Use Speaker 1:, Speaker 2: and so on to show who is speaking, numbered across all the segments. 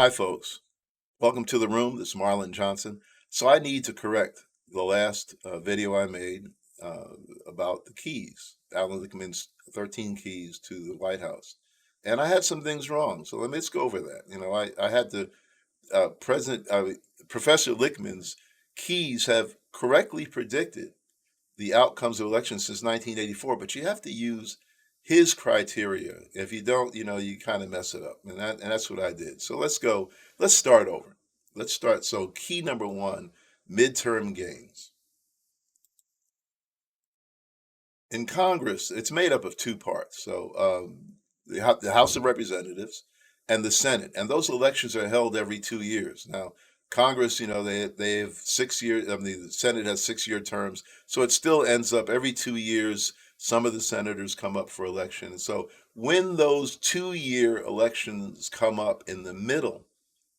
Speaker 1: Hi, folks. Welcome to the room. This is Marlon Johnson. So I need to correct the last video I made uh, about the keys, Alan Lichtman's 13 keys to the White House. And I had some things wrong. So let's go over that. I had the President, Professor Lichtman's keys have correctly predicted the outcomes of elections since 1984, but you have to use his criteria. If you don't, you kind of mess it up. And that's what I did. So let's go. Let's start over. Let's start. So key number one, midterm gains. In Congress, it's made up of two parts. So the House of Representatives and the Senate, and those elections are held every 2 years. Now, Congress, they have 6 years. I mean, the Senate has 6 year terms, so it still ends up every 2 years. Some of the senators come up for election, and so when those 2 year elections come up in the middle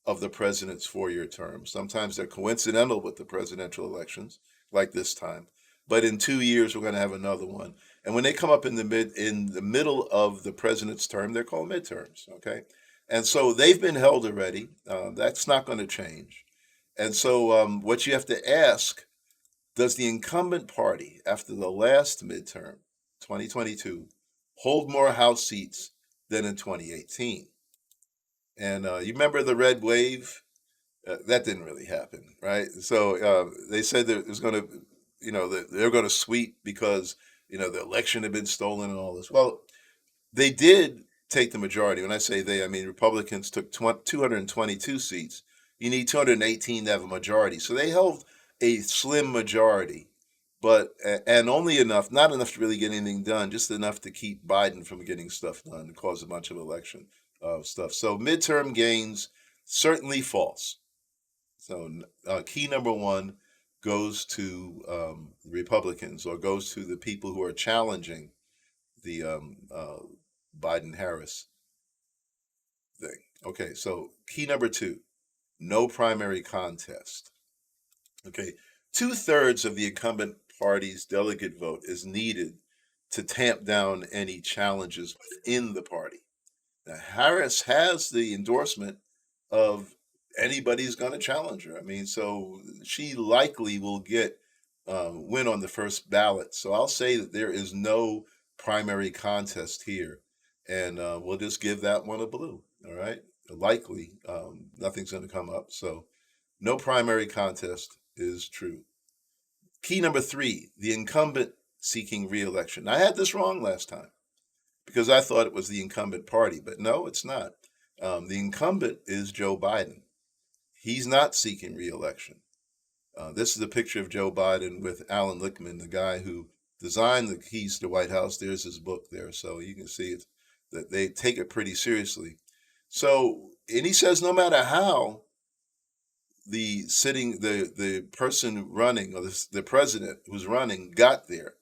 Speaker 1: of the president's 4 year term, sometimes they're coincidental with the presidential elections, like this time. But in 2 years, we're going to have another one. And when they come up in the middle of the president's term, they're called midterms. Okay, and so they've been held already. That's not going to change. And so, what you have to ask: does the incumbent party, after the last midterm, 2022, hold more House seats than in 2018? And you remember the red wave? That didn't really happen, right? So they said that it was going to, that they're going to sweep because the election had been stolen and all this. Well, they did take the majority. When I say they, I mean Republicans took 222 seats. You need 218 to have a majority. So they held a slim majority, but and only enough, not enough to really get anything done, just enough to keep Biden from getting stuff done and cause a bunch of election stuff. So midterm gains certainly false. So key number one goes to Republicans, or goes to the people who are challenging the Biden Harris thing. Okay, so key number two, no primary contest. Okay, 2/3 of the incumbent party's delegate vote is needed to tamp down any challenges within the party. Now, Harris has the endorsement of anybody's going to challenge her. I mean, so she likely will get win on the first ballot. So I'll say that there is no primary contest here, and we'll just give that one a blue. All right, likely nothing's going to come up. So no primary contest is true. Key number three: the incumbent seeking reelection. I had this wrong last time because I thought it was the incumbent party, but no, it's not. The incumbent is Joe Biden. He's not seeking reelection. This is a picture of Joe Biden with Alan Lichtman, the guy who designed the keys to the White House. There's his book there, so you can see it, that they take it pretty seriously. So, and he says no matter how the person running, or the president who's running got there,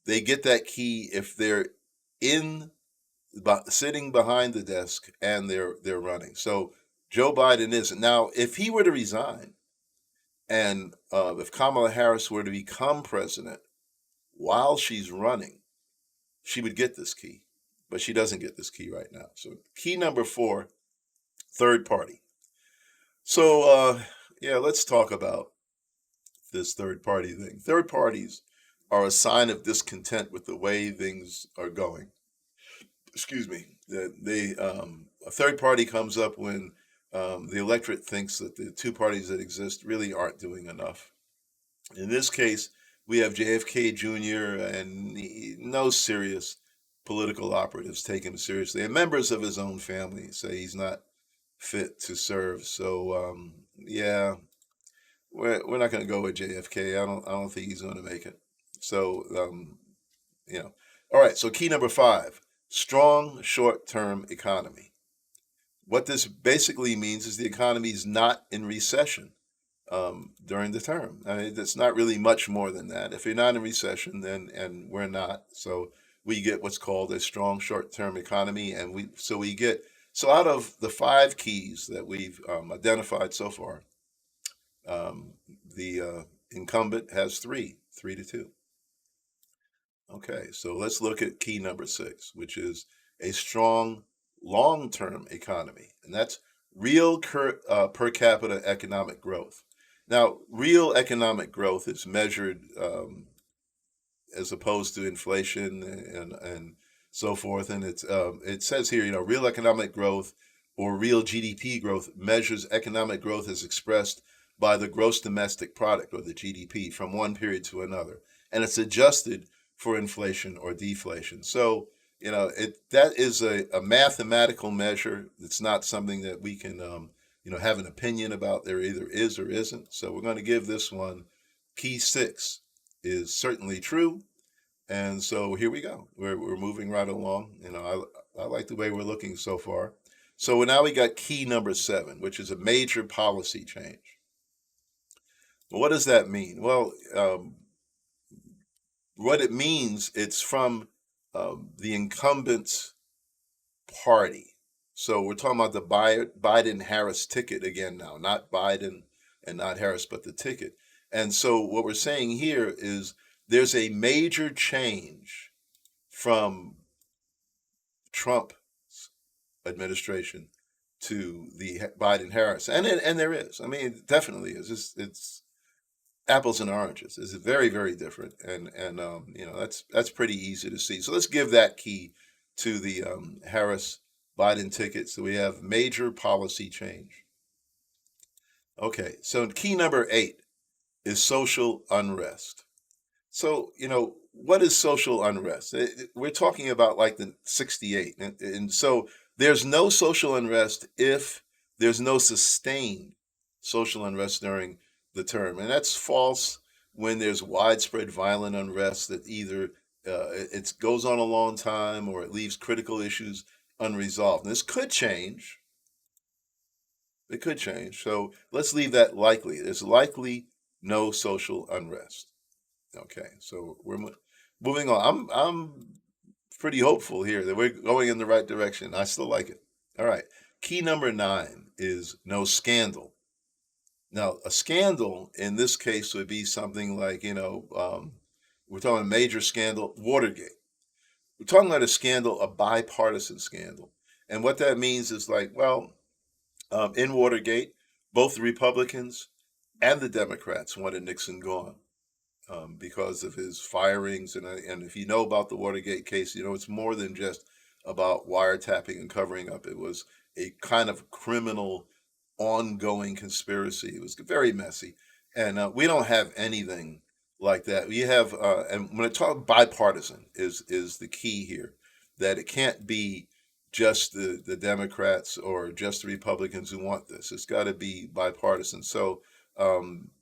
Speaker 1: they get that key if they're in sitting behind the desk and they're running. So Joe Biden isn't. Now, if he were to resign, and if Kamala Harris were to become president while she's running, she would get this key, but she doesn't get this key right now. So key number four, third party. So yeah, let's talk about this third party thing. Third parties are a sign of discontent with the way things are going. Excuse me. A third party comes up when the electorate thinks that the two parties that exist really aren't doing enough. In this case, we have JFK Jr. and no serious political operatives take him seriously, and members of his own family say he's not fit to serve. So yeah, we're not going to go with JFK. I don't think he's going to make it. So you know, all right. So key number five: strong short-term economy. What this basically means is the economy is not in recession during the term. I mean, it's not really much more than that. If you're not in recession, then and we're not, so we get what's called a strong short-term economy, and we get so out of the five keys that we've identified so far, um, the incumbent has three to two. Okay, so let's look at key number six, which is a strong long-term economy, and that's real per capita economic growth. Now, real economic growth is measured as opposed to inflation and so forth. And it says here, real economic growth or real GDP growth measures economic growth as expressed by the gross domestic product or the GDP from one period to another, and it's adjusted for inflation or deflation. So that is a mathematical measure. It's not something that we can have an opinion about. There either is or isn't. So we're going to give this one key 6 is certainly true. And so here we go. We're moving right along. I like the way we're looking so far. So now we got key number 7, which is a major policy change. Well, what does that mean? Well, what it means, it's from the incumbent's party. So we're talking about the Biden-Harris ticket again now, not Biden and not Harris, but the ticket. And so what we're saying here is there's a major change from Trump administration to the Biden-Harris, and there is. I mean, it definitely is. It's apples and oranges. It's very, very different, and that's pretty easy to see. So let's give that key to the Harris Biden ticket. So we have major policy change. Okay, so key number 8 is social unrest. So, what is social unrest? We're talking about like the 68. And so there's no social unrest if there's no sustained social unrest during the term. And that's false when there's widespread violent unrest that either it goes on a long time or it leaves critical issues unresolved. And this could change. It could change. So let's leave that likely. There's likely no social unrest. Okay, so we're moving on. I'm pretty hopeful here that we're going in the right direction. I still like it. All right. Key number 9 is no scandal. Now, a scandal in this case would be something like, we're talking a major scandal, Watergate. We're talking about a scandal, a bipartisan scandal. And what that means is like, well, in Watergate, both the Republicans and the Democrats wanted Nixon gone. Because of his firings. And if you know about the Watergate case, it's more than just about wiretapping and covering up. It was a kind of criminal, ongoing conspiracy. It was very messy. And we don't have anything like that. We have, and when I talk bipartisan is the key here, that it can't be just the Democrats or just the Republicans who want this. It's got to be bipartisan. So,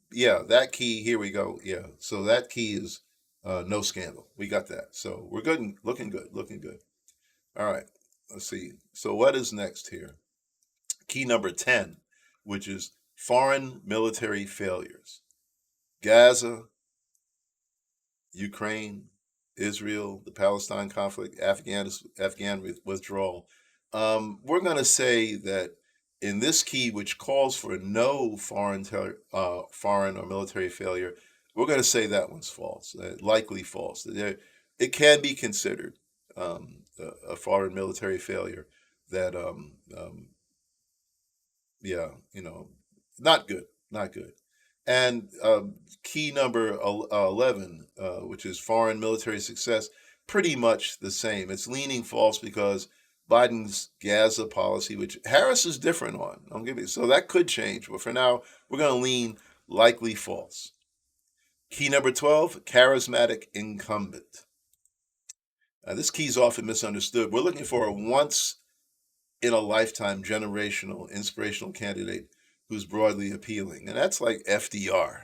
Speaker 1: yeah, that key, here we go. Yeah, so that key is no scandal. We got that. So we're good and looking good, looking good. All right, let's see. So what is next here? Key number 10, which is foreign military failures. Gaza, Ukraine, Israel, the Palestine conflict, Afghan withdrawal. We're going to say that in this key, which calls for no foreign or military failure, we're going to say that one's false, likely false. It can be considered a foreign military failure that, yeah, not good, not good. And key number 11, which is foreign military success, pretty much the same. It's leaning false because Biden's Gaza policy, which Harris is different on. I'm giving you, so that could change. But for now, we're going to lean likely false. Key number 12, charismatic incumbent. Now, this key is often misunderstood. We're looking for a once in a lifetime generational inspirational candidate who's broadly appealing. And that's like FDR.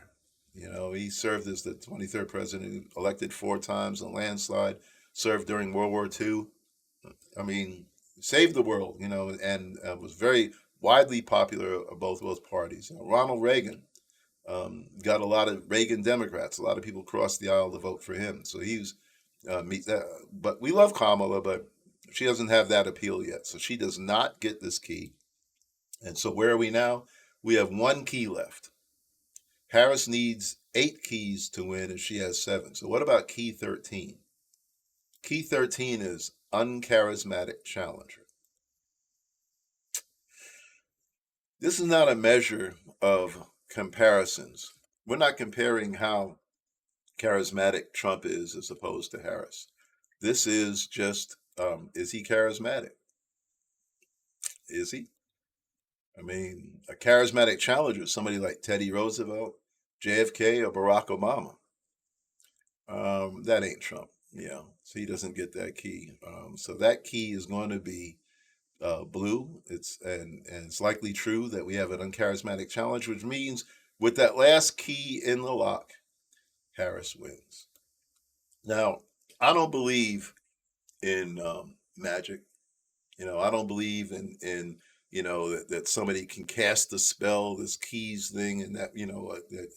Speaker 1: He served as the 23rd president, elected 4 times, a landslide, served during World War II. I mean, saved the world, and was very widely popular of both those parties. Ronald Reagan got a lot of Reagan Democrats. A lot of people crossed the aisle to vote for him. So he was, but we love Kamala, but she doesn't have that appeal yet. So she does not get this key. And so where are we now? We have 1 key left. Harris needs 8 keys to win, and she has 7. So what about key 13? Key 13 is uncharismatic challenger. This is not a measure of comparisons. We're not comparing how charismatic Trump is as opposed to Harris. This is just, is he charismatic? Is he? I mean, a charismatic challenger, somebody like Teddy Roosevelt, JFK, or Barack Obama. That ain't Trump, so he doesn't get that key. So that key is going to be blue. And it's likely true that we have an uncharismatic challenge, which means with that last key in the lock, Harris wins. Now, I don't believe in magic. I don't believe in that somebody can cast the spell, this keys thing, and that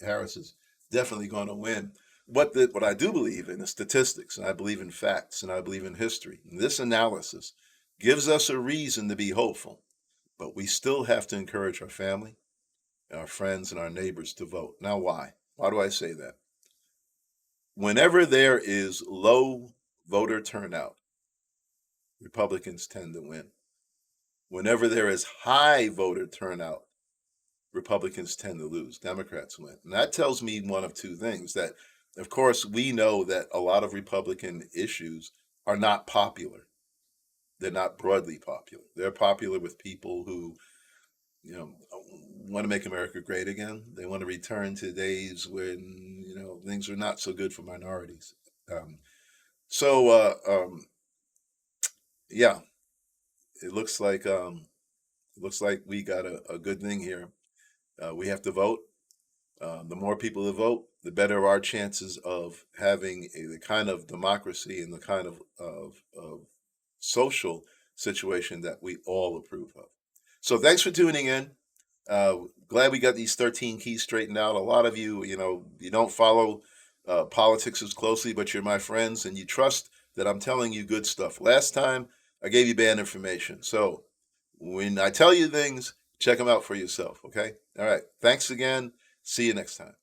Speaker 1: Harris is definitely going to win. What I do believe in is statistics, and I believe in facts, and I believe in history. And this analysis gives us a reason to be hopeful, but we still have to encourage our family, our friends, and our neighbors to vote. Now, why? Why do I say that? Whenever there is low voter turnout, Republicans tend to win. Whenever there is high voter turnout, Republicans tend to lose. Democrats win. And that tells me one of two things: that, of course, we know that a lot of Republican issues are not popular. They're not broadly popular. They're popular with people who, want to make America great again. They want to return to days when, things are not so good for minorities. Yeah, it looks like we got a good thing here. We have to vote. The more people that vote, the better our chances of having the kind of democracy and the kind of social situation that we all approve of. So thanks for tuning in. Glad we got these 13 keys straightened out. A lot of you, you don't follow politics as closely, but you're my friends and you trust that I'm telling you good stuff. Last time I gave you bad information. So when I tell you things, check them out for yourself. Okay. All right. Thanks again. See you next time.